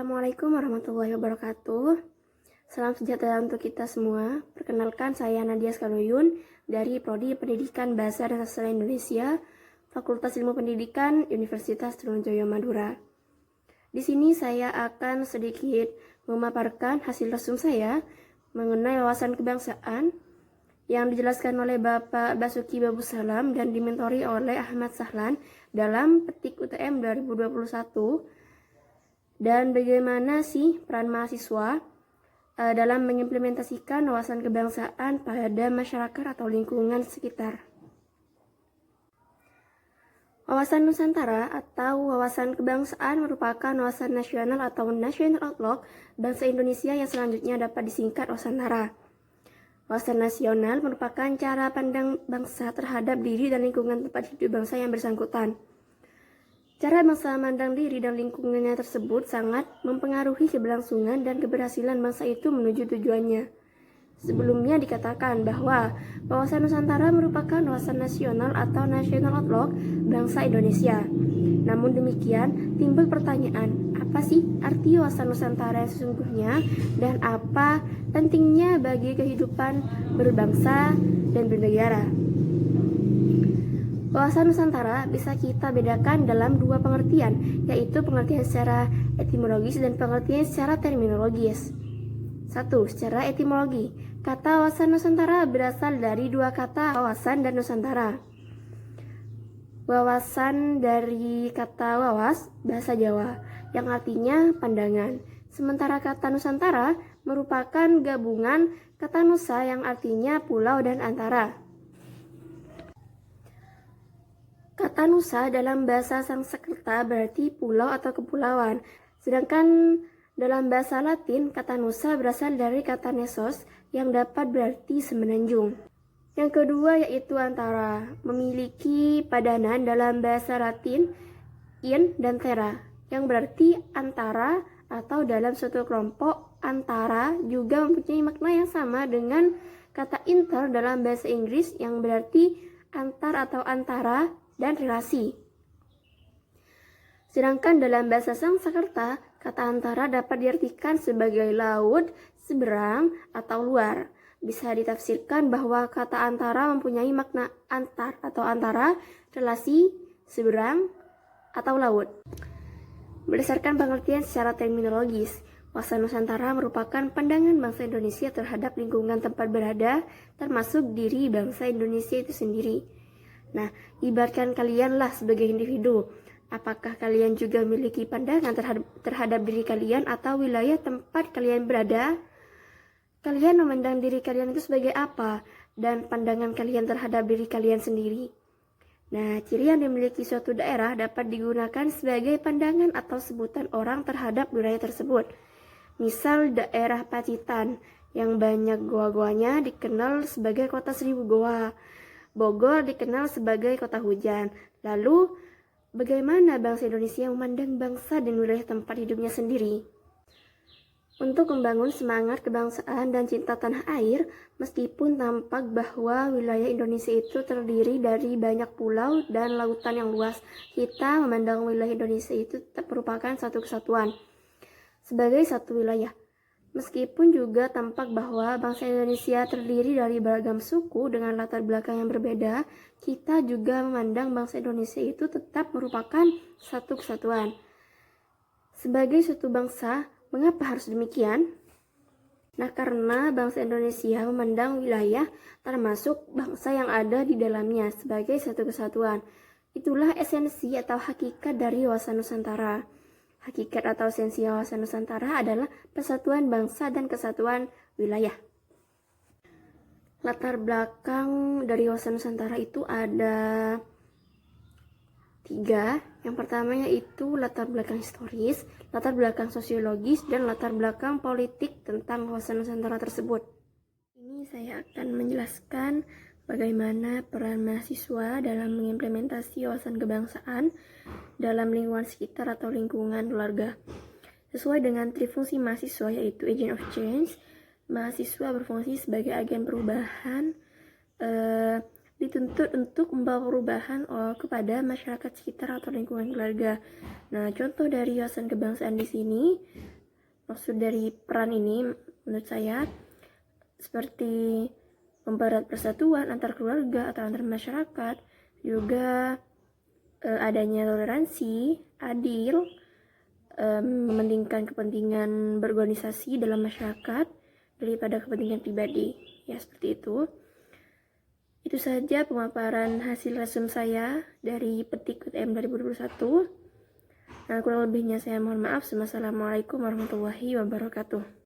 Assalamualaikum warahmatullahi wabarakatuh. Salam sejahtera untuk kita semua. Perkenalkan, saya Nadia Skaluyun dari Prodi Pendidikan Bahasa dan Sastra Indonesia, Fakultas Ilmu Pendidikan, Universitas Trunojoyo Madura. Di sini saya akan sedikit memaparkan hasil resum saya mengenai wawasan kebangsaan yang dijelaskan oleh Bapak Basuki Babusalam dan dimentori oleh Ahmad Sahlan dalam Petik UTM 2021. Dan bagaimana sih peran mahasiswa dalam mengimplementasikan wawasan kebangsaan pada masyarakat atau lingkungan sekitar. Wawasan Nusantara atau wawasan kebangsaan merupakan wawasan nasional atau national outlook bangsa Indonesia yang selanjutnya dapat disingkat wawasan NARA. Wawasan nasional merupakan cara pandang bangsa terhadap diri dan lingkungan tempat hidup bangsa yang bersangkutan. Cara bangsa memandang diri dan lingkungannya tersebut sangat mempengaruhi keberlangsungan dan keberhasilan bangsa itu menuju tujuannya. Sebelumnya dikatakan bahwa wawasan Nusantara merupakan wawasan nasional atau national outlook bangsa Indonesia. Namun demikian, timbul pertanyaan, apa sih arti wawasan Nusantara yang sesungguhnya dan apa pentingnya bagi kehidupan berbangsa dan bernegara? Wawasan Nusantara bisa kita bedakan dalam dua pengertian, yaitu pengertian secara etimologis dan pengertian secara terminologis. 1. Secara etimologi, kata wawasan Nusantara berasal dari dua kata wawasan dan Nusantara. Wawasan dari kata wawas, bahasa Jawa, yang artinya pandangan. Sementara kata Nusantara merupakan gabungan kata Nusa yang artinya pulau dan antara. Kata Nusa dalam bahasa Sanskerta berarti pulau atau kepulauan, sedangkan dalam bahasa Latin kata Nusa berasal dari kata Nesos yang dapat berarti semenanjung. Yang kedua yaitu antara, memiliki padanan dalam bahasa Latin in dan terra, yang berarti antara atau dalam suatu kelompok. Antara juga mempunyai makna yang sama dengan kata inter dalam bahasa Inggris yang berarti antar atau antara dan relasi. Sedangkan dalam bahasa Sanskerta, kata antara dapat diartikan sebagai laut, seberang, atau luar. Bisa ditafsirkan bahwa kata antara mempunyai makna antar atau antara, relasi, seberang, atau laut. Berdasarkan pengertian secara terminologis, wawasan Nusantara merupakan pandangan bangsa Indonesia terhadap lingkungan tempat berada, termasuk diri bangsa Indonesia itu sendiri. Nah, ibaratkan kalianlah sebagai individu. Apakah kalian juga memiliki pandangan terhadap diri kalian atau wilayah tempat kalian berada? Kalian memandang diri kalian itu sebagai apa? Dan pandangan kalian terhadap diri kalian sendiri. Nah, ciri yang dimiliki suatu daerah dapat digunakan sebagai pandangan atau sebutan orang terhadap wilayah tersebut. Misal daerah Pacitan yang banyak goa-goanya dikenal sebagai kota 1000 goa. Bogor dikenal sebagai kota hujan. Lalu, bagaimana bangsa Indonesia memandang bangsa dan wilayah tempat hidupnya sendiri? Untuk membangun semangat kebangsaan dan cinta tanah air, meskipun tampak bahwa wilayah Indonesia itu terdiri dari banyak pulau dan lautan yang luas, kita memandang wilayah Indonesia itu tetap merupakan satu kesatuan sebagai satu wilayah. Meskipun juga tampak bahwa bangsa Indonesia terdiri dari beragam suku dengan latar belakang yang berbeda, kita juga memandang bangsa Indonesia itu tetap merupakan satu kesatuan. Sebagai suatu bangsa, mengapa harus demikian? Nah, karena bangsa Indonesia memandang wilayah termasuk bangsa yang ada di dalamnya sebagai satu kesatuan. Itulah esensi atau hakikat dari wawasan Nusantara. Hakikat atau esensi wawasan Nusantara adalah persatuan bangsa dan kesatuan wilayah. Latar belakang dari wawasan Nusantara itu ada 3. Yang pertama yaitu latar belakang historis, latar belakang sosiologis, dan latar belakang politik tentang wawasan Nusantara tersebut. Ini saya akan menjelaskan bagaimana peran mahasiswa dalam mengimplementasi wawasan kebangsaan dalam lingkungan sekitar atau lingkungan keluarga. Sesuai dengan trifungsi mahasiswa yaitu agent of change, mahasiswa berfungsi sebagai agen perubahan, dituntut untuk membawa perubahan kepada masyarakat sekitar atau lingkungan keluarga. Nah, contoh dari wawasan kebangsaan di sini Maksud dari peran ini menurut saya seperti mempererat persatuan antar keluarga atau antar masyarakat, juga adanya toleransi, adil, mementingkan kepentingan berorganisasi dalam masyarakat daripada kepentingan pribadi. Ya, seperti itu. Itu saja pemaparan hasil resume saya dari Petik UTM 2021. Nah, kurang lebihnya saya mohon maaf. Wassalamualaikum warahmatullahi wabarakatuh.